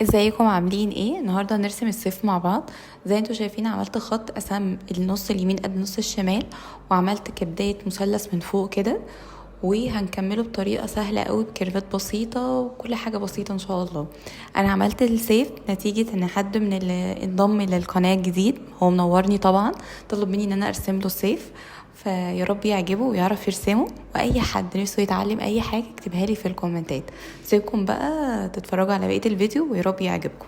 ازيكم عاملين ايه؟ النهارده هنرسم الصيف مع بعض. زي انتوا شايفين عملت خط قسم النص اليمين قد نص الشمال، وعملت كبداية مثلث من فوق كده. وهنكمله بطريقة سهلة قوي بكيرفات بسيطة وكل حاجة بسيطة ان شاء الله. انا عملت السيف نتيجة ان حد من اللي انضم للقناة الجديد، هو منورني طبعا، طلب مني ان انا ارسم له السيف. فيا رب يعجبه ويعرف يرسمه، واي حد نفسه يتعلم اي حاجة اكتبها لي في الكومنتات. سيبكم بقى تتفرجوا على بقية الفيديو ويا رب يعجبكم.